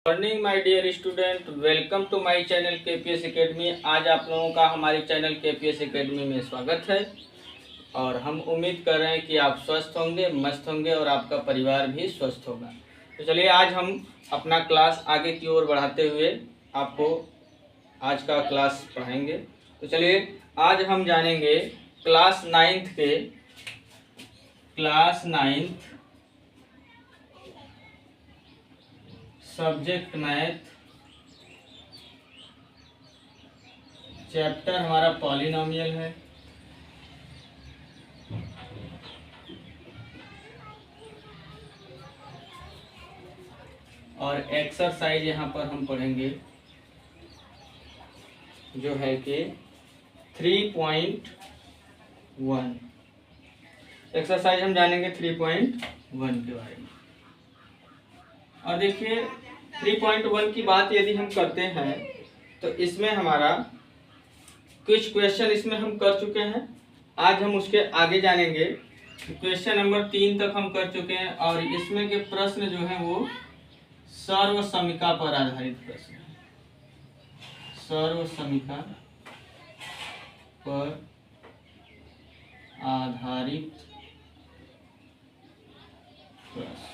Morning my dear student, welcome to my channel KPS academy. आज आप लोगों का हमारी चैनल केपीएस एकेडमी में स्वागत है और हम उम्मीद कर रहे हैं कि आप स्वस्थ होंगे, मस्त होंगे और आपका परिवार भी स्वस्थ होगा। तो चलिए आज हम अपना क्लास आगे की ओर बढ़ाते हुए आपको आज का क्लास पढ़ाएंगे। तो चलिए आज हम जानेंगे class ninth subject math, chapter हमारा पॉलिनोमियल है और एक्सरसाइज यहाँ पर हम पढ़ेंगे जो है कि 3.1 एक्सरसाइज हम जानेंगे 3.1 के बारे में। और देखिए 3.1 की बात यदि हम करते हैं तो इसमें हमारा कुछ क्वेश्चन इसमें हम कर चुके हैं। आज हम उसके आगे जानेंगे। क्वेश्चन नंबर 3 तक हम कर चुके हैं और इसमें के प्रश्न जो है वो सर्वसमीका पर आधारित प्रश्न है। सर्वसमीका पर आधारित प्रश्न।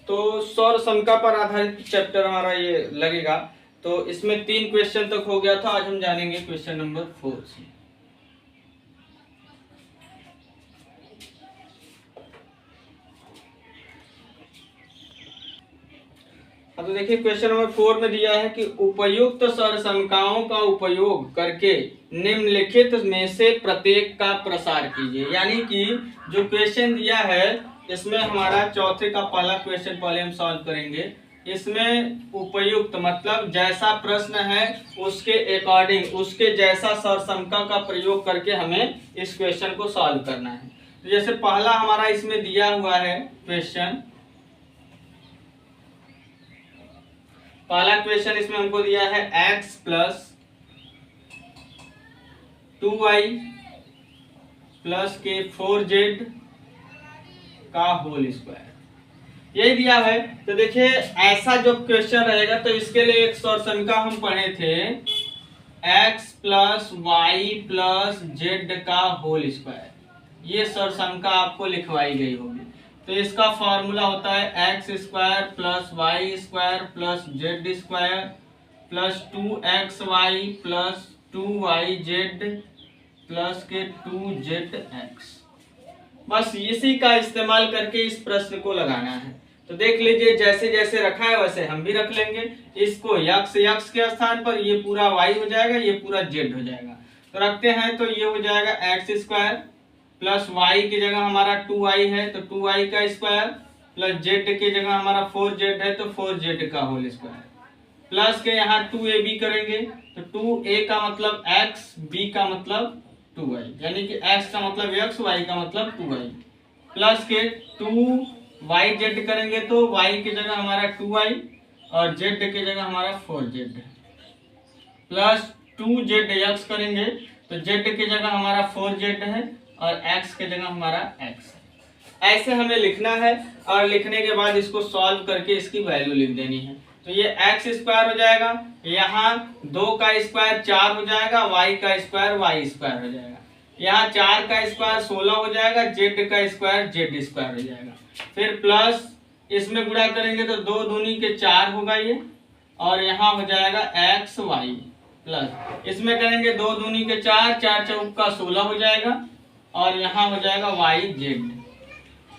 तो सर्वसमीका पर आधारित चैप्टर हमारा ये लगेगा। तो इसमें 3 क्वेश्चन तक हो गया था। आज हम जानेंगे क्वेश्चन नंबर 4 से। अब तो देखिए क्वेश्चन नंबर 4 में दिया है कि उपयुक्त सर्वसमीकाओं का उपयोग करके निम्नलिखित में से प्रत्येक का प्रसार कीजिए। यानी कि जो क्वेश्चन दिया है इसमें हमारा चौथे का पहला क्वेश्चन पहले हम सॉल्व करेंगे। इसमें उपयुक्त मतलब जैसा प्रश्न है उसके अकॉर्डिंग, उसके जैसा सर्वसमीका का प्रयोग करके हमें इस क्वेश्चन को सॉल्व करना है। तो जैसे पहला हमारा इसमें दिया हुआ है क्वेश्चन, पहला क्वेश्चन इसमें हमको दिया है x प्लस 2y प्लस के 4z का होल स्क्वायर, यही दिया है। तो देखिए ऐसा जो क्वेश्चन रहेगा तो इसके लिए एक सर्वसमीका हम पढ़े थे x plus y plus z का होल स्क्वायर। ये सर्वसमीका आपको लिखवाई गई होगी। तो इसका फॉर्मूला होता है x square plus y square plus z square plus 2xy plus 2yz plus के 2zx। बस इसी का इस्तेमाल करके इस प्रश्न को लगाना है। तो देख लीजिए जैसे जैसे रखा है वैसे हम भी रख लेंगे। इसको x के स्थान पर ये पूरा y हो जाएगा, ये पूरा z हो जाएगा। तो रखते हैं तो ये हो जाएगा एक्स स्क्वायर प्लस y की जगह हमारा 2y है तो 2y का स्क्वायर प्लस z की जगह हमारा 4z है तो 4z का होल स्क्वायर प्लस के यहाँ 2ab करेंगे तो 2a का मतलब x, b का मतलब 2y, यानी कि x का मतलब x, y का मतलब 2y प्लस के 2yz करेंगे तो y की जगह हमारा 2y और z की जगह हमारा 4z प्लस 2zx करेंगे तो z की जगह हमारा 4z है और x की जगह हमारा x है। ऐसे हमें लिखना है और लिखने के बाद इसको सॉल्व करके इसकी वैल्यू लिख देनी है। तो ये x स्क्वायर हो जाएगा, यहाँ 2 का स्क्वायर 4 हो जाएगा, y का स्क्वायर y स्क्वायर हो जाएगा, यहाँ 4 का स्क्वायर 16 हो जाएगा, z का स्क्वायर z स्क्वायर हो जाएगा। फिर प्लस इसमें गुणा करेंगे तो 2 दूनी के 4 होगा ये और यहाँ हो जाएगा x y प्लस इसमें करेंगे 2 दूनी के 4, 4 चौक का 16 हो जाएगा और यहाँ हो जाएगा y z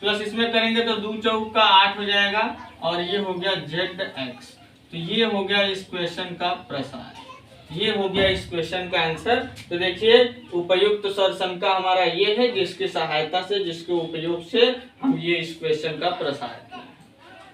प्लस इसमें करेंगे तो 2 चौक का 8 हो जाएगा और ये हो गया zx। तो ये हो गया इस क्वेश्चन का प्रसार, ये हो गया इस क्वेश्चन का आंसर। तो देखिए उपयुक्त सर्वसमीका हमारा ये है जिसकी सहायता से, जिसके उपयोग से हम ये इस क्वेश्चन का प्रसार किए।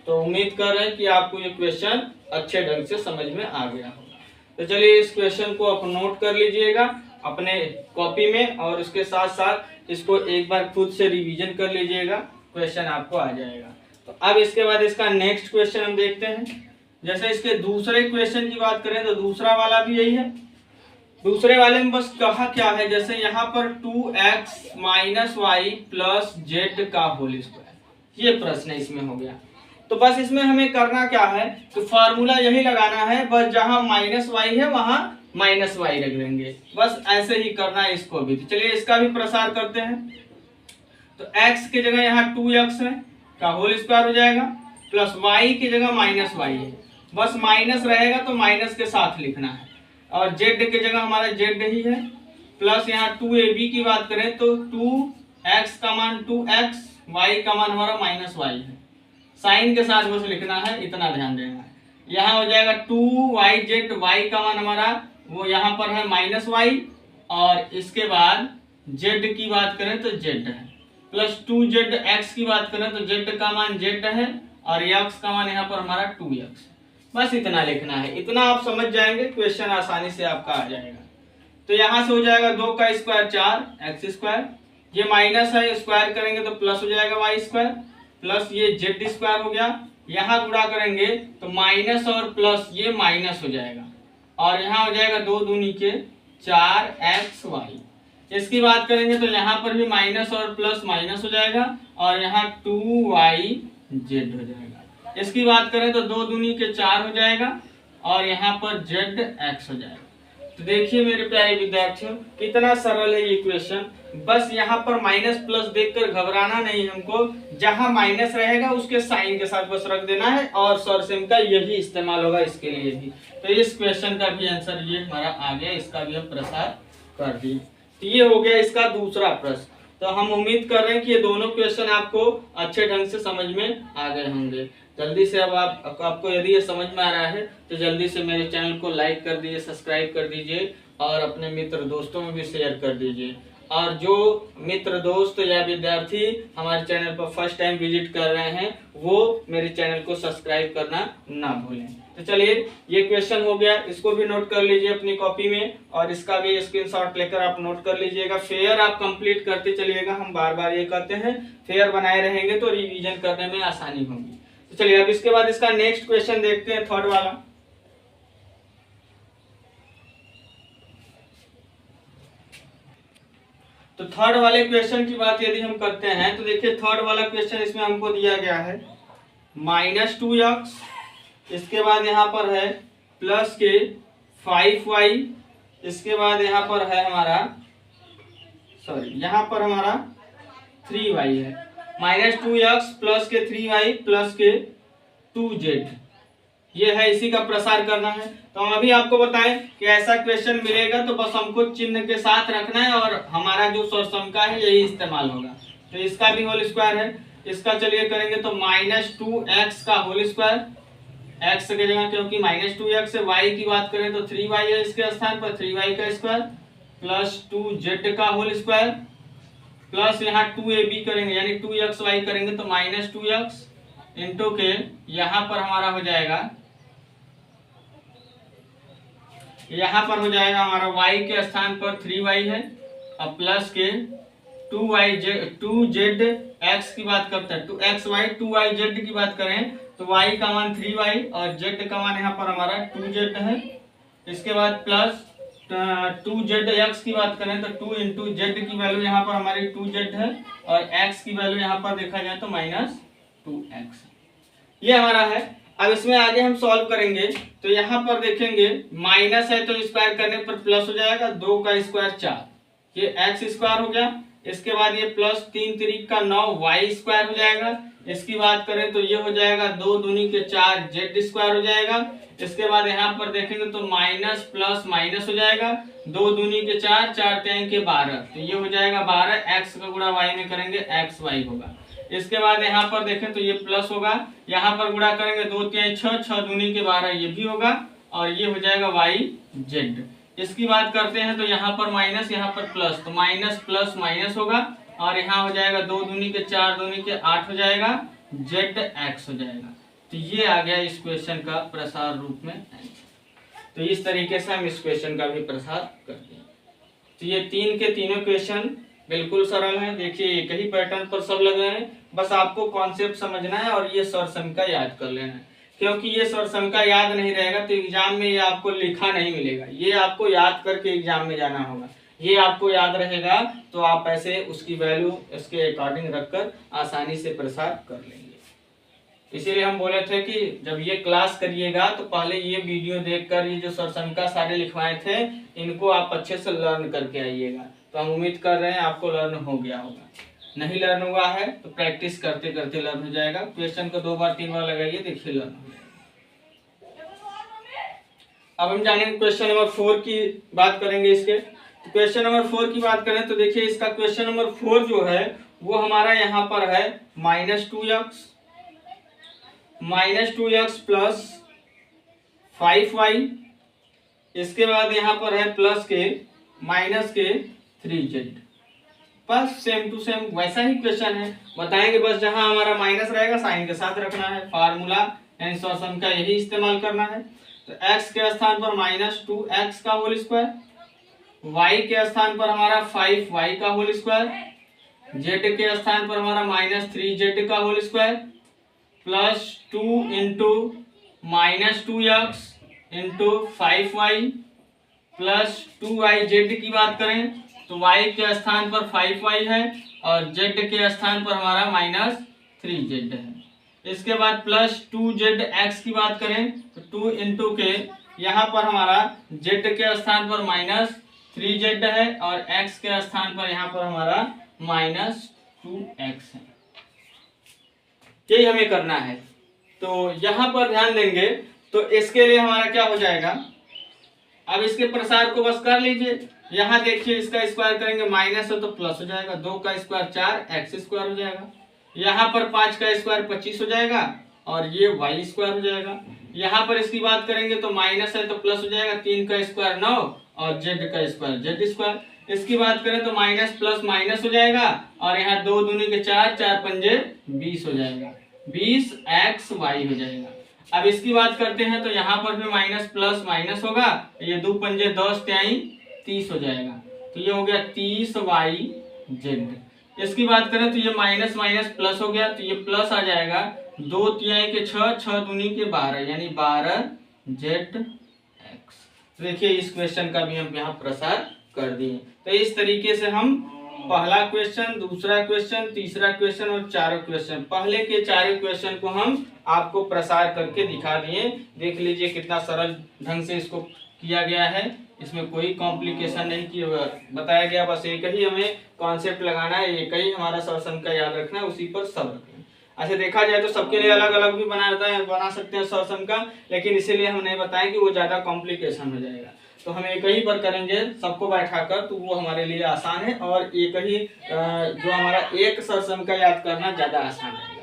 तो उम्मीद कर रहे हैं कि आपको ये क्वेश्चन अच्छे ढंग से समझ में आ गया होगा। तो चलिए इस क्वेश्चन को आप नोट कर लीजिएगा अपने कॉपी में और उसके साथ साथ इसको एक बार खुद से रिवीजन कर लीजिएगा, क्वेश्चन आपको आ जाएगा। तो अब इसके बाद इसका नेक्स्ट क्वेश्चन हम देखते हैं। जैसे इसके दूसरे क्वेश्चन की बात करें तो दूसरा वाला भी यही है। दूसरे वाले में बस कहा क्या है, जैसे यहाँ पर 2x minus y plus z का होल स्क्वायर, ये प्रश्न इसमें हो गया। तो बस इसमें हमें करना क्या है, तो फॉर्मूला यही लगाना है, बस जहां माइनस वाई है वहां माइनस वाई रख देंगे, बस ऐसे ही करना है इसको भी। तो चलिए इसका भी प्रसार करते हैं। तो x की जगह यहाँ 2x है का होल स्क्वायर हो जाएगा, प्लस y की जगह माइनस वाई है, बस माइनस रहेगा तो माइनस के साथ लिखना है, और z की जगह हमारा z ही है, प्लस यहाँ 2ab की बात करें तो 2x का मान 2x, y का मान हमारा माइनस वाई है, साइन के साथ बस लिखना है, इतना ध्यान देना है। यहाँ हो जाएगा 2yz, y का मान हमारा वो यहाँ पर है माइनस वाई, और इसके बाद z की बात करें तो z है, प्लस 2z, x की बात करें तो z का मान z है, और x का मान यहाँ पर हमारा 2x। बस इतना लिखना है, इतना आप समझ जाएंगे, क्वेश्चन आसानी से आपका आ जाएगा। तो यहाँ से हो जाएगा 2 का स्क्वायर 4x स्क्वायर, ये माइनस है, स्क्वायर करेंगे तो प्लस हो जाएगा वाई स्क्वायर, प्लस ये जेड स्क्वायर हो गया, यहाँ गुणा करेंगे तो माइनस और प्लस ये माइनस हो जाएगा, और यहाँ हो जाएगा 2 दूनी के 4xy। इसकी बात करेंगे तो यहाँ पर भी माइनस और प्लस माइनस हो जाएगा, और यहाँ 2yz हो जाएगा। इसकी बात करें तो 2 दूनी के 4 हो जाएगा, और यहाँ पर zx हो जाएगा। तो देखिए मेरे प्यारे विद्यार्थियों, कितना सरल है ये क्वेश्चन। बस यहाँ पर माइनस प्लस देखकर घबराना नहीं हमको, जहां माइनस रहेगा उसके साइन के साथ बस रख देना है, और सरसेम का यही इस्तेमाल होगा इसके लिए भी। तो इस क्वेश्चन का भी आंसर ये हमारा आ गया, इसका भी हम प्रसार कर दिए। तो ये हो गया इसका दूसरा प्रश्न। तो हम उम्मीद कर रहे हैं कि ये दोनों क्वेश्चन आपको अच्छे ढंग से समझ में आ गए होंगे। जल्दी से अब आपको यदि ये समझ में आ रहा है तो जल्दी से मेरे चैनल को लाइक कर दीजिए, सब्सक्राइब कर दीजिए, और अपने मित्र दोस्तों में भी शेयर कर दीजिए। और जो मित्र दोस्त या विद्यार्थी हमारे चैनल पर फर्स्ट टाइम विजिट कर रहे हैं वो मेरे चैनल को सब्सक्राइब करना ना भूलें। तो चलिए ये क्वेश्चन हो गया, इसको भी नोट कर लीजिए अपनी कॉपी में, और इसका भी स्क्रीनशॉट लेकर आप नोट कर लीजिएगा। फेयर आप कंप्लीट करते चलिएगा, हम बार बार ये कहते हैं, फेयर बनाए रहेंगे तो रिवीजन करने में आसानी होगी। तो चलिए अब इसके बाद इसका नेक्स्ट क्वेश्चन देखते हैं, थर्ड वाला। तो थर्ड वाले क्वेश्चन की बात यदि हम करते हैं तो देखिए थर्ड वाला क्वेश्चन इसमें हमको दिया गया है -2x, इसके बाद यहाँ पर है प्लस के 5y, इसके बाद यहाँ पर है हमारा यहाँ पर हमारा 3y है, -2x प्लस के 3y प्लस के 2z, ये है, इसी का प्रसार करना है। तो हम अभी आपको बताएं कि ऐसा क्वेश्चन मिलेगा तो बस हमको चिन्ह के साथ रखना है, और हमारा जो सरसमका है यही इस्तेमाल होगा। तो इसका भी होल स्क्वायर है, इसका चलिए करेंगे तो -2x का होल स्क्वायर, x की जगह क्योंकि -2x है, y की बात करें तो 3y है, इसके स्थान पर 3y का स्क्वायर, प्लस 2z का होल स्क्वायर, प्लस यहाँ 2ab करेंगे यानी 2xy करेंगे तो -2x इंटू के यहाँ पर हमारा हो जाएगा, यहाँ पर हो जाएगा हमारा y के स्थान पर 3y है, और प्लस के 2zx की बात करते हैं, 2xy 2yz की बात करें तो y का मान 3y और z का मान यहाँ पर हमारा 2z है। इसके बाद प्लस 2zx की बात करें तो 2 इंटू z की वैल्यू यहाँ पर हमारी 2z है, और x की वैल्यू यहाँ पर देखा जाए तो -2x, ये हमारा है। अब इसमें आगे हम सॉल्व करेंगे तो यहाँ पर देखेंगे माइनस है तो स्क्वायर करने पर प्लस हो जाएगा, 2 का स्क्वायर 4, ये x स्क्वायर हो गया। इसके बाद ये प्लस 3 3 का 9 y स्क्वायर हो जाएगा। इसकी बात करें तो ये हो जाएगा 2 दूनी के 4 z स्क्वायर हो जाएगा। इसके बाद यहाँ पर देखेंगे तो माइनस प्लस माइनस हो जाएगा, 2 दूनी के 4 4 3 के 12, तो ये हो जाएगा 12, x का गुणा y में करेंगे xy होगा। इसके बाद यहाँ पर देखें तो ये प्लस होगा, यहाँ पर गुणा करेंगे 2 3 6 6 दूनी के 12 ये भी होगा, और ये हो जाएगा yz। इसकी बात करते हैं तो यहाँ पर माइनस यहाँ पर प्लस, तो माइनस प्लस माइनस होगा, और यहाँ हो जाएगा 2 दूनी के 4 दूनी के 8 हो जाएगा, zx हो जाएगा। तो ये आ गया इस क्वेश्चन का प्रसार रूप में। तो इस तरीके से हम इस क्वेश्चन का भी प्रसार करते हैं। तो ये 3 के तीनों क्वेश्चन बिल्कुल सरल है, देखिए एक ही पैटर्न पर सब लग रहे हैं, बस आपको कॉन्सेप्ट समझना है और ये सरसमका याद कर लेना है, क्योंकि ये सरसमका याद नहीं रहेगा तो एग्जाम में ये आपको लिखा नहीं मिलेगा, ये आपको याद करके एग्जाम में जाना होगा। ये आपको याद रहेगा, तो आप ऐसे उसकी वैल्यू इसके अकॉर्डिंग रखकर आसानी से प्रसार कर लेंगे। इसीलिए हम बोले थे कि जब ये क्लास करिएगा तो पहले ये वीडियो देखकर ये जो सरसंका सारे लिखवाए थे इनको आप अच्छे से लर्न करके आइएगा। तो हम उम्मीद कर रहे हैं आपको लर्न हो गया होगा। नहीं लर्न हुआ है तो प्रैक्टिस करते करते लर्न हो जाएगा। क्वेश्चन को 2 बार 3 बार लगाइए, देखिए लर्न हो जाएगा। अब हम जानेंगे क्वेश्चन नंबर 4 की बात करेंगे इसके। तो क्वेश्चन नंबर 4 की बात करें तो देखिए इसका क्वेश्चन नंबर 4 जो है वो हमारा यहाँ पर है -2x प्लस 5y, इसके बाद यहाँ पर है प्लस के माइनस के 3z। बस सेम टू सेम वैसा ही क्वेश्चन है, बताएंगे बस जहां हमारा माइनस रहेगा साइन के साथ रखना है, फार्मूला यानी सॉल्यूशन का यही इस्तेमाल करना है। तो x के स्थान पर -2x का होल स्क्वायर, y के स्थान पर हमारा 5y का होल स्क्वायर, z के स्थान पर हमारा -3z का whole square, plus 2 into -2x into 5y plus 2y। की बात करें तो y के स्थान पर 5y है और z के स्थान पर हमारा -3z है। इसके बाद प्लस 2zx की बात करें तो 2 इंटू के यहाँ पर हमारा z के स्थान पर -3z है और x के स्थान पर यहाँ पर हमारा -2x है। यही हमें करना है। तो यहाँ पर ध्यान देंगे तो इसके लिए हमारा क्या हो जाएगा, अब इसके प्रसार को बस कर लीजिए। यहाँ देखिए इसका स्क्वायर करेंगे माइनस है तो प्लस हो जाएगा, 2 का स्क्वायर 4x स्क्वायर हो जाएगा, यहाँ पर 5 का स्क्वायर 25 हो जाएगा और ये y स्क्वायर हो जाएगा। यहाँ पर इसकी बात करेंगे तो माइनस है तो प्लस हो जाएगा, 3 का स्क्वायर 9 और z का स्क्वायर z स्क्वायर। इसकी बात करें तो माइनस प्लस माइनस हो जाएगा और यहाँ 2 दूनी के 4, 4 पंजे 20 हो जाएगा, 20xy हो जाएगा। अब इसकी बात करते हैं तो यहाँ पर भी माइनस प्लस माइनस होगा, ये 2 पंजे 10 त्याई 30 हो जाएगा, तो ये हो गया 30yz। इसकी बात करें तो ये माइनस माइनस प्लस हो गया तो ये प्लस आ जाएगा, 2 तिहाई के 6, 6 दूनी के 12 यानी 12zx। देखिए इस क्वेश्चन का भी हम यहाँ प्रसार कर दिए। तो इस तरीके से हम पहला क्वेश्चन, दूसरा क्वेश्चन, तीसरा क्वेश्चन और चारों क्वेश्चन, पहले के चारों क्वेश्चन को हम आपको प्रसार करके दिखा दिए। देख लीजिए कितना सरल ढंग से इसको किया गया है, इसमें कोई कॉम्प्लिकेशन नहीं किया बताया गया, बस एक ही हमें कॉन्सेप्ट लगाना है, एक ही हमारा सॉल्यूशन का याद रखना है, उसी पर सब रखना है। अच्छा देखा जाए तो सबके लिए अलग अलग भी बना सकते हैं सॉल्यूशन का, लेकिन इसीलिए हम नहीं बताएं कि वो ज्यादा कॉम्प्लिकेशन हो जाएगा। तो हम एक ही पर करेंगे सबको बैठाकर, तो वो हमारे लिए आसान है और एक ही जो हमारा एक सॉल्यूशन का याद करना ज्यादा आसान है।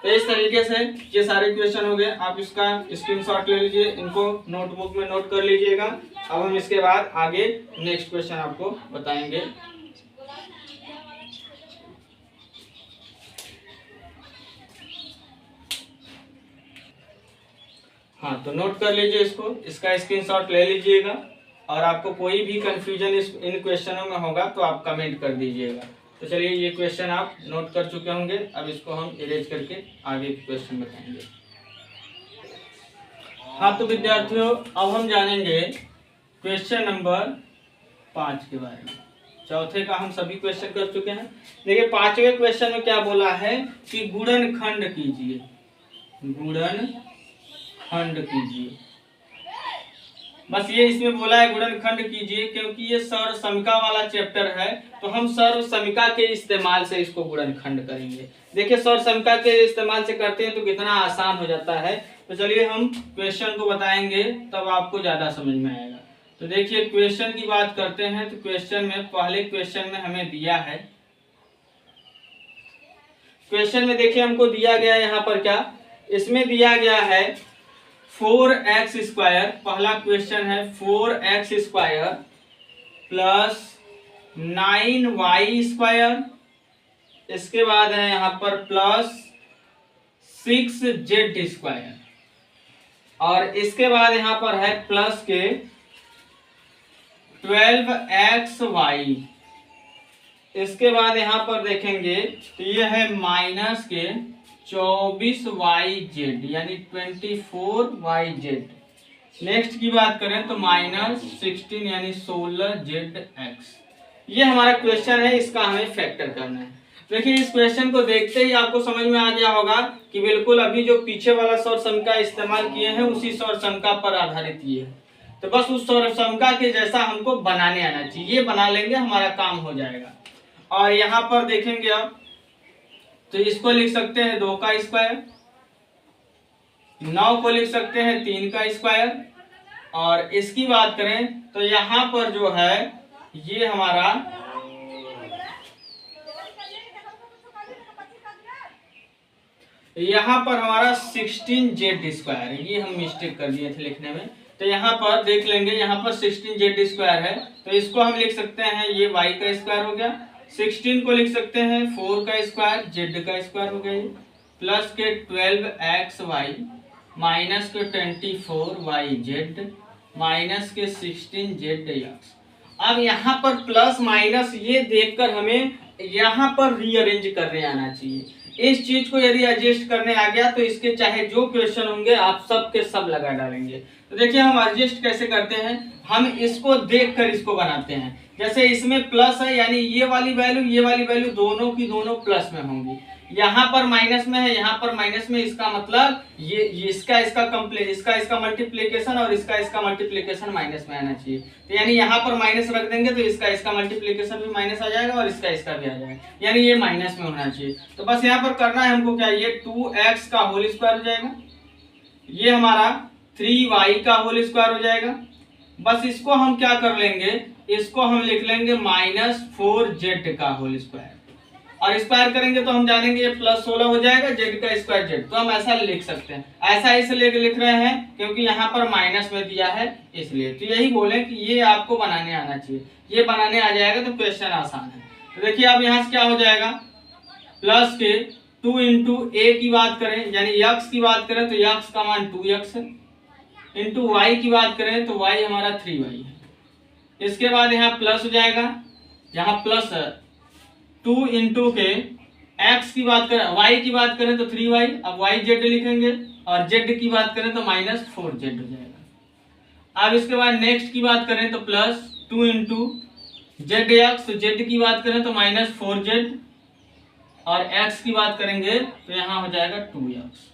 तो इस तरीके से ये सारे क्वेश्चन हो गए, आप इसका स्क्रीनशॉट ले लीजिए, इनको नोटबुक में नोट कर लीजिएगा। अब हम इसके बाद आगे नेक्स्ट क्वेश्चन आपको बताएंगे। हाँ तो नोट कर लीजिए इसको, इसका स्क्रीनशॉट ले लीजिएगा और आपको कोई भी कंफ्यूजन इन क्वेश्चनों में होगा तो आप कमेंट कर दीजिएगा। तो चलिए ये क्वेश्चन आप नोट कर चुके होंगे, अब इसको हम इरेज करके आगे क्वेश्चन बताएंगे। हाँ तो विद्यार्थियों अब हम जानेंगे क्वेश्चन नंबर 5 के बारे में। चौथे का हम सभी क्वेश्चन कर चुके हैं। देखिए 5वें क्वेश्चन में क्या बोला है कि गुणनखंड कीजिए, गुणनखंड कीजिए। बस ये इसमें बोला है गुणनखंड कीजिए, क्योंकि ये सर्व समीका वाला चैप्टर है, तो हम सर्व समीका के इस्तेमाल से इसको गुणनखंड करेंगे। देखिए सर्व समीका के इस्तेमाल से करते हैं तो कितना आसान हो जाता है। तो चलिए हम क्वेश्चन को बताएंगे तब आपको ज्यादा समझ में आएगा। तो देखिए क्वेश्चन की बात करते हैं तो क्वेश्चन में पहले क्वेश्चन में हमें दिया है, क्वेश्चन में देखिए हमको दिया गया है यहाँ पर क्या, इसमें दिया गया है 4x स्क्वायर, पहला क्वेश्चन है 4x square plus 9y square, इसके बाद है यहाँ पर प्लस 6z स्क्वायर और इसके बाद यहाँ पर है प्लस के 12xy, इसके बाद यहाँ पर देखेंगे तो ये है माइनस के 24yz यानी 24yz। नेक्स्ट की बात करें तो -16 यानी 16zx। ये हमारा क्वेश्चन है, इसका हमें फैक्टर करना है। देखिए इस क्वेश्चन को देखते ही आपको समझ में आ गया होगा कि बिल्कुल अभी जो पीछे वाला सौर समका इस्तेमाल किए हैं उसी सौर समका पर आधारित ये है। तो बस उस सौर समका के जैसा हमको बनाने आना चाहिए, ये बना लेंगे हमारा काम हो जाएगा। और यहाँ पर देखेंगे आप तो इसको लिख सकते हैं 2 का स्क्वायर, 9 को लिख सकते हैं 3 का स्क्वायर, और इसकी बात करें तो यहाँ पर जो है ये हमारा यहाँ पर हमारा 16z स्क्वायर है, ये हम मिस्टेक कर दिए थे लिखने में। तो यहाँ पर देख लेंगे, यहाँ पर 16z स्क्वायर है तो इसको हम लिख सकते हैं ये y का स्क्वायर हो गया, 16 को लिख सकते हैं 4 का स्क्वायर, z का स्क्वायर हो गया, प्लस के 12xy माइनस के 24yz माइनस के 16zx। अब यहाँ पर प्लस माइनस ये देखकर हमें यहाँ पर रीअरेंज करने आना चाहिए। इस चीज को यदि एडजस्ट करने आ गया तो इसके चाहे जो क्वेश्चन होंगे आप सब के सब लगा डालेंगे। तो देखिए हम एडजस्ट कैसे करते हैं, हम इसको देखकर इसको बनाते हैं। जैसे इसमें प्लस है यानी ये वाली वैल्यू दोनों की दोनों प्लस में होंगी, यहाँ पर माइनस में है, यहाँ पर माइनस में, इसका मतलब ये इसका मल्टीप्लीकेशन और इसका मल्टीप्लीकेशन माइनस में आना चाहिए। तो यानी यहाँ पर माइनस रख देंगे तो इसका मल्टीप्लीकेशन भी माइनस आ जाएगा और इसका भी आ जाएगा, यानी ये माइनस में होना चाहिए। तो बस यहाँ पर करना है हमको क्या, ये 2x का होल स्क्वायर हो जाएगा, ये हमारा 3y का होल स्क्वायर हो जाएगा। बस इसको हम क्या कर लेंगे, इसको हम लिख लेंगे -4z का होल स्क्वायर, और स्क्वायर करेंगे तो हम जानेंगे ये +16 हो जाएगा, z का स्क्वायर z। तो हम ऐसा लिख सकते हैं, ऐसा इसलिए लिख रहे हैं क्योंकि यहाँ पर माइनस में दिया है इसलिए। तो यही बोले कि ये आपको बनाने आना चाहिए, ये बनाने आ जाएगा तो क्वेश्चन आसान है। तो देखिए अब यहाँ से क्या हो जाएगा, प्लस के 2 इंटू a की बात करें यानी x की बात करें तो x का मान 2x है, इंटू y की बात करें तो y हमारा 3y है। इसके बाद यहाँ प्लस हो जाएगा, यहाँ प्लस 2 इंटू के x की बात करें, y की बात करें तो 3y, अब yz लिखेंगे, और z की बात करें तो -4z हो जाएगा। अब इसके बाद नेक्स्ट की बात करें तो प्लस 2 इंटू zx, तो z की बात करें तो -4z, और x की बात करेंगे तो यहाँ हो जाएगा 2x।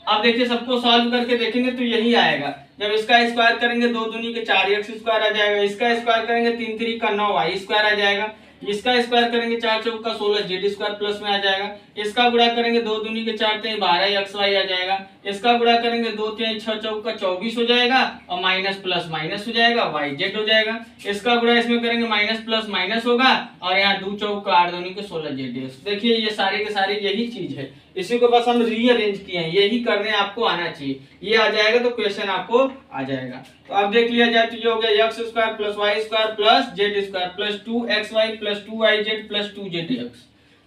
अब देखिए सबको सॉल्व करके देखेंगे तो यही आएगा, जब इसका स्क्वायर करेंगे 2 दूनी के 4x स्क्वायर आ जाएगा, इसका स्क्वायर करेंगे 3 3 का 9y स्क्वायर आ जाएगा, इसका स्क्वायर करेंगे 4 चौक का 16 z स्क्वायर प्लस में आ जाएगा, इसका गुणा करेंगे 2 दूनी के 4 3 12xy आ जाएगा, इसका गुणा करेंगे 2 3 6 चौक का 24 हो जाएगा, और माइनस प्लस माइनस हो जाएगा, yz हो जाएगा। इसका गुणा इसमें करेंगे माइनस प्लस माइनस होगा, और यहाँ 2 चौक का 8 दूनी के 16 z। देखिए ये सारे के सारे यही चीज है, इसी को बस हम रीअरेंज किए हैं, यही करने आपको आना चाहिए। ये आ जाएगा तो क्वेश्चन आपको आ जाएगा। तो अब देख लिया जाए तो ये हो गया x square plus y square plus z square plus 2xy plus 2yz plus 2zx।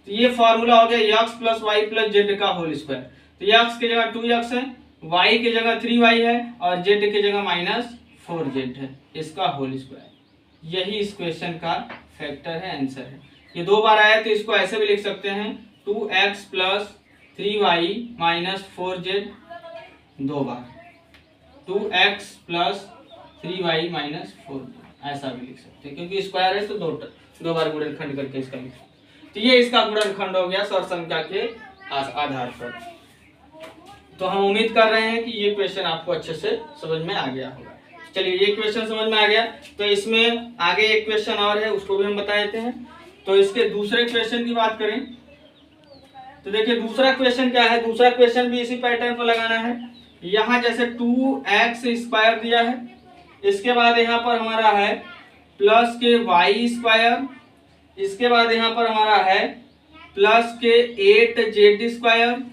तो ये फॉर्मूला हो गया x plus y plus z का होल स्क्वायर। तो x की जगह 2x है, y की जगह 3y है, और z की जगह -4z है, इसका होल स्क्वायर। यही इस क्वेश्चन का फैक्टर है, आंसर है। ये 2 बार आया तो इसको ऐसे भी लिख सकते हैं 2x plus 3y minus 4z 2 बार, 2x plus 3y minus 4z, ऐसा भी लिख सकते हैं क्योंकि स्क्वायर है तो 2 बार गुणनखंड करके इसका लिख सकते। तो ये इसका गुणनखंड हो गया सौर संख्या के आधार पर। तो हम उम्मीद कर रहे हैं कि ये क्वेश्चन आपको अच्छे से समझ में आ गया होगा। चलिए ये क्वेश्चन समझ में आ गया, तो इसमें आगे एक क्वेश्चन और है उसको भी हम बता देते हैं। तो इसके दूसरे क्वेश्चन की बात करें तो देखिए दूसरा क्वेश्चन क्या है, दूसरा क्वेश्चन भी इसी पैटर्न को लगाना है। यहाँ जैसे 2x स्क्वायर दिया है, इसके बाद यहाँ पर हमारा है प्लस के y स्क्वायर, इसके बाद यहाँ पर हमारा है प्लस के 8z स्क्वायर,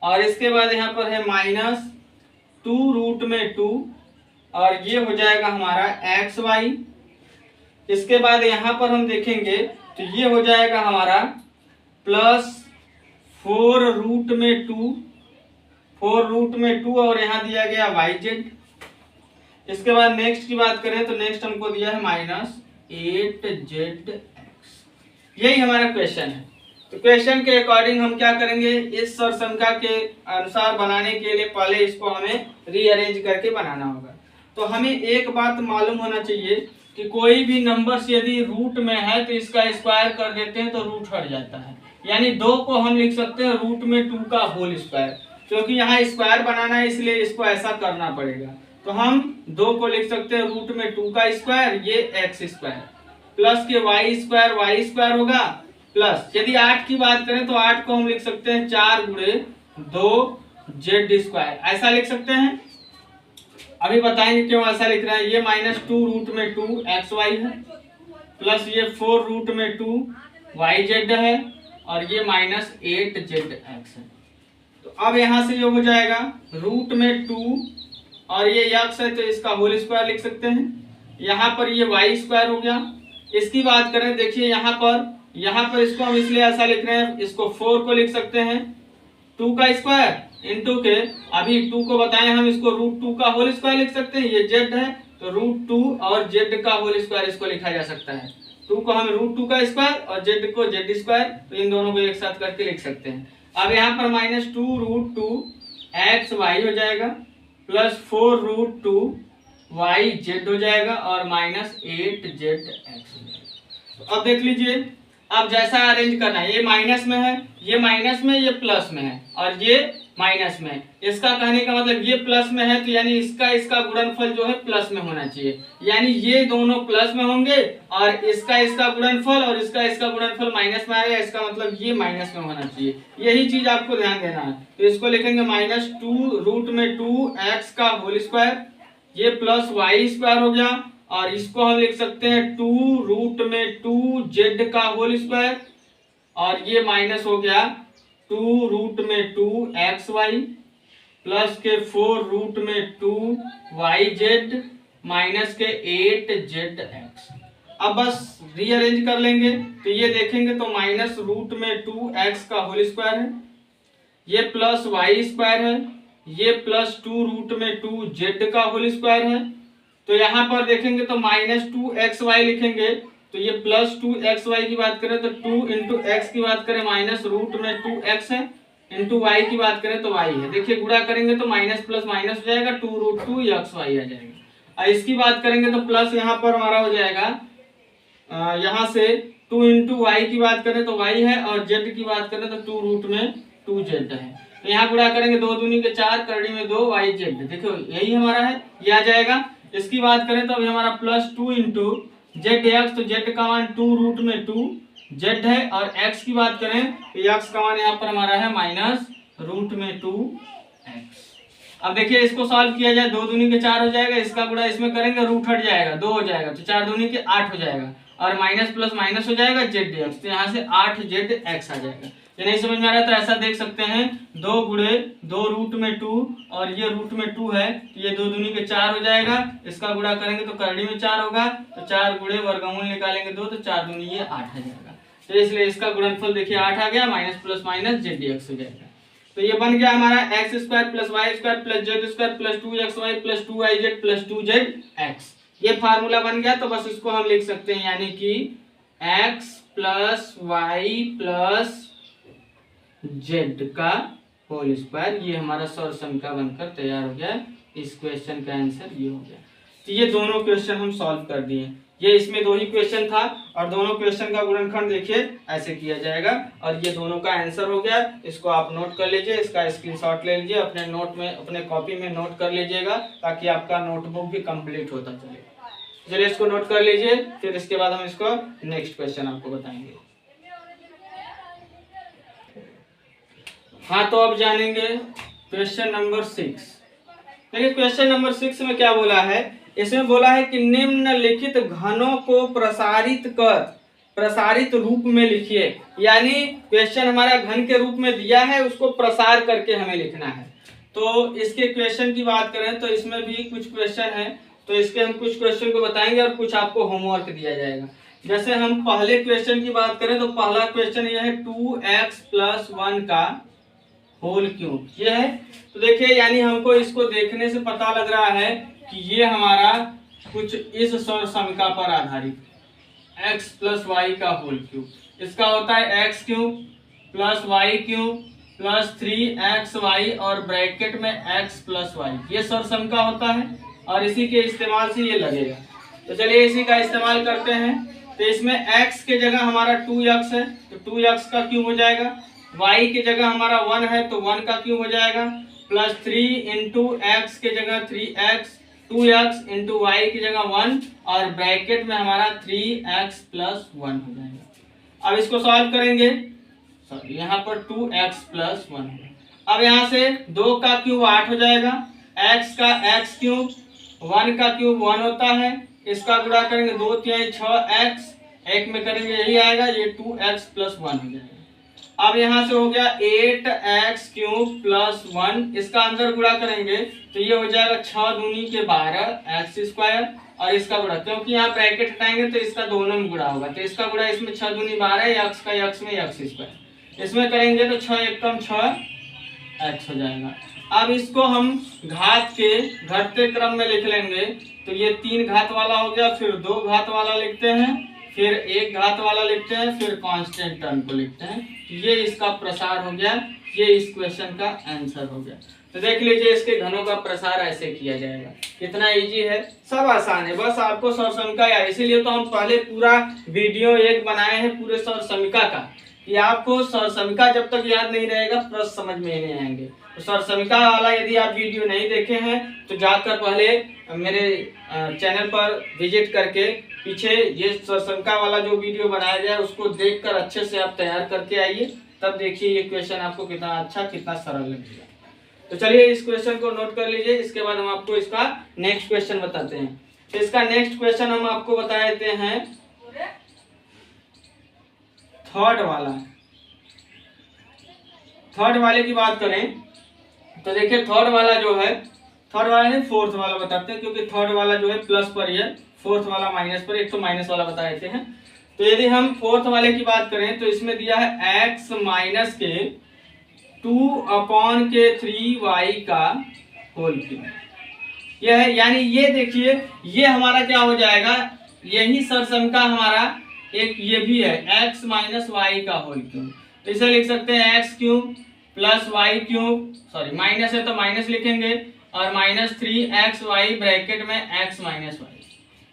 और इसके बाद यहाँ पर है -2 रूट में 2, और ये हो जाएगा हमारा xy। इसके बाद यहाँ पर हम देखेंगे तो ये हो जाएगा हमारा +4 रूट में 2, 4 रूट में 2, और यहाँ दिया गया yz। इसके बाद नेक्स्ट की बात करें तो नेक्स्ट हमको दिया है -8zx। यही हमारा क्वेश्चन है। तो क्वेश्चन के अकॉर्डिंग हम क्या करेंगे, इस सौर संख्या के अनुसार बनाने के लिए पहले इसको हमें रीअरेंज करके बनाना होगा। तो हमें एक बात मालूम होना चाहिए कि कोई भी नंबर्स यदि रूट में है तो इसका स्क्वायर कर देते हैं तो रूट हट जाता है। यानी 2 को हम लिख सकते हैं रूट में 2 का होल स्क्वायर, क्योंकि यहाँ स्क्वायर बनाना है इसलिए इसको ऐसा करना पड़ेगा। तो हम 2 को लिख सकते हैं रूट में 2 का स्क्वायर, ये एक्स स्क्वायर, प्लस के वाई स्क्वायर होगा, प्लस यदि 8 की बात करें तो 8 को हम लिख सकते हैं 4 गुणे 2 जेड स्क्वायर, ऐसा लिख सकते हैं। अभी बताएंगे क्यों ऐसा लिख रहे हैं। ये -2 रूट में 2 एक्स वाई है, प्लस ये 4 रूट में 2 वाई जेड है, और ये -8 जेड एक्स है। तो अब यहां से ये हो जाएगा रूट में 2 और ये एक्स है तो इसका होल स्क्वायर लिख सकते हैं। यहाँ पर ये वाई स्क्वायर हो गया। इसकी बात करें, देखिए यहाँ पर इसको हम इसलिए ऐसा लिख रहे हैं, इसको 4 को लिख सकते हैं 2 का स्क्वायर इंटू के, अभी 2 को बताएं हम, इसको √2 का होल स्क्वायर लिख सकते हैं। ये जेड है तो √2 और जेड का होल स्क्वायर इसको लिखा जा सकता है। 2 को हम √2 का स्क्वायर और जेड को जेड स्क्वायर, तो इन दोनों को एक साथ करके लिख सकते हैं। अब यहाँ पर -2 √2 एक्स वाई हो जाएगा, प्लस 4 √2 वाई जेड हो जाएगा, और -8 जेड एक्स हो जाएगा। तो अब देख लीजिए, अब जैसा अरेंज करना है, ये माइनस में है, ये माइनस में, ये प्लस में है, और ये माइनस में। इसका कहने का मतलब ये प्लस में है तो यानी इसका गुणनफल जो है प्लस में होना चाहिए, यानी ये दोनों प्लस में होंगे, और इसका गुणनफल और इसका गुणनफल माइनस में आएगा, इसका मतलब ये माइनस में होना चाहिए। यही चीज आपको ध्यान देना है। तो इसको लिखेंगे -2 रूट में 2 एक्स का होल स्क्वायर, ये प्लस वाई स्क्वायर हो गया, और इसको हम लिख सकते हैं 2 रूट में 2 जेड का होल स्क्वायर, और ये माइनस हो गया 2 रूट में 2 एक्स वाई, प्लस के 4 रूट में 2 वाई जेड, माइनस के 8 जेड एक्स। अब बस रीअरेंज कर लेंगे तो ये देखेंगे तो माइनस रूट में 2 एक्स का होल स्क्वायर है, ये प्लस वाई स्क्वायर है, ये प्लस 2 रूट में 2 जेड का होल स्क्वायर है। तो यहाँ पर देखेंगे तो -2 एक्स वाई लिखेंगे, तो ये +2 एक्स वाई की बात करें तो 2 इंटू एक्स की बात करें माइनस रूट में 2 एक्स है, इंटू वाई की बात करें तो वाई है। देखिए गुणा करेंगे तो माइनस प्लस माइनस हो जाएगा, 2 रूट 2 एक्स वाई आ जाएगा। और इसकी बात करेंगे तो प्लस यहाँ पर हमारा हो जाएगा, यहाँ से 2 इंटू वाई की बात करें तो वाई है, और जेड की बात करें तो 2 रूट में 2 जेड है। तो यहाँ गुणा करेंगे 2 दूनी के 4, करड़ी में 2 वाई जेड, देखो यही हमारा है, ये आ जाएगा। इसकी बात करें तो अभी हमारा +2 इंटू जेड एक्स, तो जेड का मान 2 रूट में 2 जेड है, और एक्स की बात करें तो एक्स का मान यहाँ पर हमारा है माइनस रूट में 2 एक्स। अब देखिए इसको सॉल्व किया जाए, 2 दूनी के 4 हो जाएगा, इसका गुणा इसमें करेंगे रूट हट जाएगा, 2 हो जाएगा, तो 4 दूनी के 8 हो जाएगा, और माइनस प्लस माइनस हो जाएगा जेड एक्स, तो यहाँ से 8 जेड एक्स आ जाएगा। ये नहीं समझ में आ रहा तो ऐसा देख सकते हैं, 2 गुणे 2 रूट में 2 और ये रूट में 2 है, तो ये 2 दूनी के 4 हो जाएगा, इसका गुणा करेंगे तो करड़ी में 4 होगा, तो 4 गुणे वर्गमूल निकालेंगे 2, तो 4 दूनी ये 8 आ जाएगा। तो इसलिए इसका गुणनफल देखिए 8 आ गया, minus plus minus z x हो जाएगा। तो ये बन गया हमारा x square plus y square plus z square plus 2xy plus 2yz plus 2zx। ये फार्मूला बन गया, तो बस इसको हम लिख सकते हैं, यानी कि x plus y plus z का होल स्क्वायर, ये हमारा सॉल्यूशन का बनकर तैयार हो गया। इस क्वेश्चन का आंसर ये हो गया। तो ये दोनों क्वेश्चन हम सॉल्व कर दिए। ये इसमें 2 ही क्वेश्चन था, और दोनों क्वेश्चन का गुणनखंड देखिए ऐसे किया जाएगा, और ये दोनों का आंसर हो गया। इसको आप नोट कर लीजिए, इसका स्क्रीनशॉट ले लीजिए, अपने नोट में अपने कॉपी में नोट कर लीजिएगा, ताकि आपका नोटबुक भी कंप्लीट होता चले। चलिए इसको नोट कर लीजिए, फिर इसके बाद हम इसको नेक्स्ट क्वेश्चन आपको बताएंगे। हाँ, तो अब जानेंगे क्वेश्चन नंबर 6। देखिए क्वेश्चन नंबर 6 में क्या बोला है, इसमें बोला है कि निम्नलिखित घनों को प्रसारित रूप में लिखिए। यानी क्वेश्चन हमारा घन के रूप में दिया है, उसको प्रसार करके हमें लिखना है। तो इसके क्वेश्चन की बात करें तो इसमें भी कुछ क्वेश्चन है, तो इसके हम कुछ क्वेश्चन को बताएंगे और कुछ आपको होमवर्क दिया जाएगा। जैसे हम पहले क्वेश्चन की बात करें तो पहला क्वेश्चन यह है 2x + 1 का होल क्यूब, ये है। तो देखिए यानी हमको इसको देखने से पता लग रहा है कि ये हमारा कुछ इस समीकरण पर आधारित x + y का होल क्यूब, इसका होता है x cube plus y cube plus 3xy और ब्रैकेट में x + y, ये समीकरण होता है, और इसी के इस्तेमाल से ये लगेगा। तो चलिए इसी का इस्तेमाल करते हैं। तो इसमें x के जगह हमारा 2x है तो 2x का क्यूब हो जाएगा, y की जगह हमारा 1 है तो 1 का क्यूब हो जाएगा, प्लस 3 इंटू एक्स के जगह 3x, 2x इंटू वाई की जगह 1 और ब्रैकेट में हमारा 3x प्लस 1 हो जाएगा। अब इसको सॉल्व करेंगे, सॉरी यहाँ पर 2x प्लस 1 है। अब यहाँ से 2 का क्यूब 8 हो जाएगा, x का x क्यूब, 1 का क्यूब 1 होता है, इसका गुणा करेंगे 2 3 6x, एक में करेंगे यही आएगा, ये 2x प्लस 1 हो जाएगा। अब यहाँ से हो गया 8x क्यूब प्लस 1, इसका अंदर गुणा करेंगे तो ये हो जाएगा 6 दूनी के 12 x स्क्वायर, और इसका गुणा क्योंकि यहाँ ब्रैकेट हटाएंगे तो इसका दोनों में गुणा होगा, तो इसका गुणा इसमें 6 दूनी 12, x का x में x स्क्वायर, इसमें करेंगे तो 6 एक कम 6x हो जाएगा। अब इसको हम घात के घटते क्रम में लिख लेंगे, तो ये 3 घात वाला हो गया, फिर 2 घात वाला लिखते हैं, फिर 1 घात वाला लिखते हैं, फिर कांस्टेंट टर्म को लिखते हैं। ये इसका प्रसार हो गया, ये इस क्वेश्चन का आंसर हो गया। तो देख लीजिए इसके घनों का प्रसार ऐसे किया जाएगा, कितना इजी है, सब आसान है, बस आपको सरसमिका याद, इसीलिए तो हम पहले पूरा वीडियो एक बनाए हैं पूरे सरसमिका का, कि आपको सरसमिका जब तक याद नहीं रहेगा प्रश्न समझ में नहीं आएंगे। तो सरसमिका वाला यदि आप वीडियो नहीं देखे हैं तो जाकर पहले मेरे चैनल पर विजिट करके पीछे ये सरसमिका वाला जो वीडियो बनाया गया है उसको देखकर अच्छे से आप तैयार करके आइए, तब देखिए ये क्वेश्चन आपको कितना अच्छा कितना सरल लगेगा। तो चलिए इस क्वेश्चन को नोट कर लीजिए, इसके बाद हम आपको इसका नेक्स्ट क्वेश्चन बताते हैं। तो इसका नेक्स्ट क्वेश्चन हम आपको बता देते हैं थर्ड वाले की बात करें तो देखिए थर्ड वाला जो है, थर्ड वाला नहीं फोर्थ वाला बताते हैं, क्योंकि थर्ड वाला जो है प्लस पर है, फोर्थ वाला माइनस पर, एक तो माइनस वाला बता देते हैं। तो यदि हम फोर्थ वाले की बात करें तो इसमें दिया है x माइनस के 2/3y का होल क्यूब, यह है, यानी ये देखिए ये हमारा क्या हो जाएगा, यही सरसमिका हमारा एक ये भी है x माइनस वाई का होल क्यूब, तो इसे लिख सकते हैं x cube plus y cube, sorry minus है तो माइनस लिखेंगे, और माइनस 3xy ब्रैकेट में x माइनस वाई,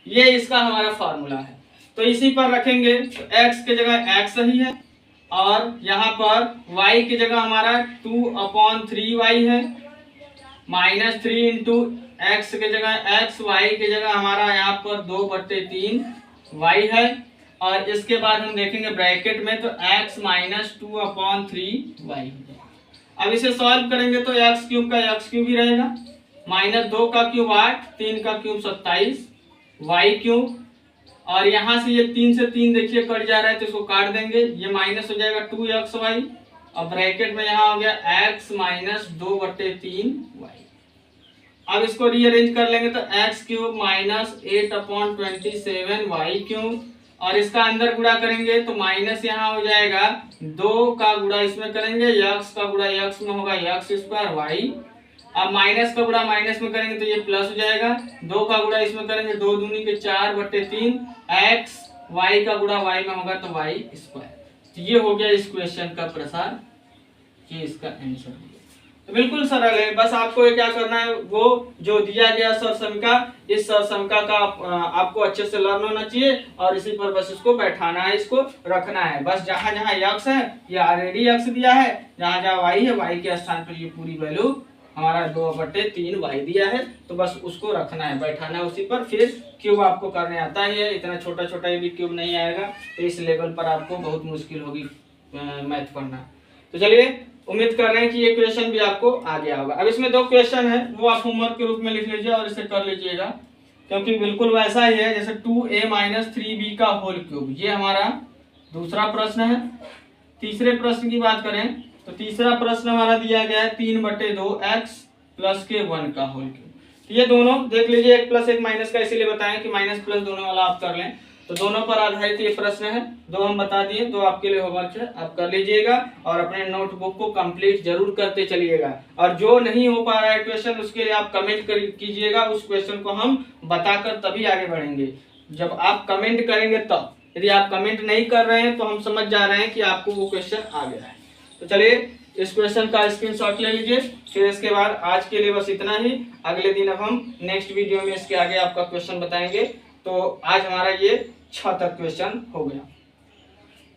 ये इसका हमारा फॉर्मूला है। तो इसी पर रखेंगे तो x के जगह x सही है, और यहाँ पर y की जगह हमारा 2/3y है, माइनस 3 इंटू एक्स के जगह x, y की जगह हमारा यहाँ पर 2/3y है, और इसके बाद हम देखेंगे ब्रैकेट में तो x माइनस 2/3y। अब इसे सॉल्व करेंगे तो x क्यूब का x क्यूब ही रहेगा, माइनस 2 का क्यूब 8, 3 का क्यूब 27, y क्यूब, और यहाँ से ये 3 से 3 देखिए कट जा रहा है तो इसको काट देंगे, ये माइनस हो जाएगा 2xy, और ब्रैकेट में यहाँ हो गया x माइनस 2/3y। अब इसको रीअरेंज कर लेंगे तो x cube minus 8/27y cube, और इसका अंदर गुणा करेंगे तो माइनस यहाँ हो जाएगा 2 का गुणा इसमें करेंगे, x का गुणा x में होगा x स्क्वायर y, अब माइनस का गुणा माइनस में करेंगे तो ये प्लस हो जाएगा, 2 का गुणा इसमें करेंगे 2 दूनी के 4/3, x y का गुणा y में होगा तो y स्क्वायर। तो ये हो गया इस क्वेश्चन का प्रसार, ये इसका आंसर हो गया। तो बिल्कुल सरल है, बस आपको ये क्या करना है, वो जो दिया गया सरसमिका, इस सरसमिका का आपको अच्छे से लर्न होना चाहिए, और इसी पर बस इसको बैठाना है, इसको रखना है, बस जहां जहां x है ये ऑलरेडी x दिया है, जहां जहां y है y के स्थान पर ये पूरी वैल्यू हमारा 2/3y दिया है, तो बस उसको रखना है, बैठाना है उसी पर। फिर क्यूब आपको करने आता है, इतना छोटा छोटा ये भी क्यूब नहीं आएगा, तो इस लेवल पर आपको बहुत मुश्किल होगी मैथ पढ़ना। तो चलिए उम्मीद कर रहे हैं कि ये क्वेश्चन भी आपको आ गया होगा। अब इसमें 2 क्वेश्चन है, वो आप होमवर्क के रूप में लिख लीजिए और इसे कर लीजिएगा, क्योंकि बिल्कुल वैसा ही है जैसे 2a माइनस 3b का होल क्यूब, ये हमारा दूसरा प्रश्न है। तीसरे प्रश्न की बात करें तो तीसरा प्रश्न हमारा दिया गया है 3/2x प्लस के 1 का होल क्यूब। तो ये दोनों देख लीजिए, एक प्लस एक माइनस का इसीलिए बताएं कि माइनस प्लस दोनों वाला आप कर लें, तो दोनों पर आधारित ये प्रश्न है, 2 हम बता दिए, 2 आपके लिए होमवर्क है, आप कर लीजिएगा और अपने नोटबुक को कंप्लीट जरूर करते चलिएगा। और जो नहीं हो पा रहा है क्वेश्चन उसके लिए आप कमेंट कीजिएगा, उस क्वेश्चन को हम बताकर तभी आगे बढ़ेंगे, जब आप कमेंट करेंगे तब। यदि आप कमेंट नहीं कर रहे हैं तो हम समझ जा रहे हैं कि आपको वो क्वेश्चन आ गया है। तो चलिए इस क्वेश्चन का स्क्रीनशॉट ले लीजिए, फिर इसके बाद आज के लिए बस इतना ही। अगले दिन अब हम नेक्स्ट वीडियो में इसके आगे आपका क्वेश्चन बताएंगे। तो आज हमारा ये 76 क्वेश्चन हो गया।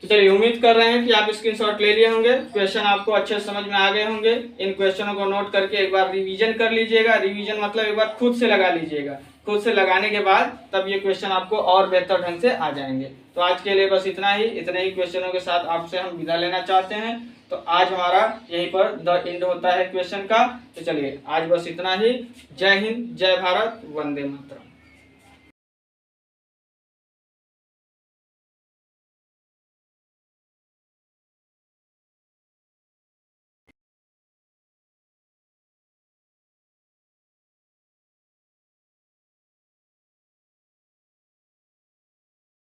तो चलिए उम्मीद कर रहे हैं कि आप स्क्रीनशॉट ले लिए होंगे, क्वेश्चन आपको अच्छे समझ में आ गए होंगे। इन क्वेश्चनों को नोट करके एक बार रिवीजन कर लीजिएगा। रिवीजन मतलब एक बार खुद से लगा लीजिएगा। खुद से लगाने के बाद तब ये क्वेश्चन आपको और बेहतर ढंग से आ जाएंगे। तो आज के लिए बस इतना ही, इतने ही क्वेश्चनों के साथ आपसे हम विदा लेना चाहते हैं। तो आज हमारा यहीं पर द एंड होता है क्वेश्चन का। तो चलिए आज बस इतना ही। जय हिंद, जय भारत, वंदे मातरम।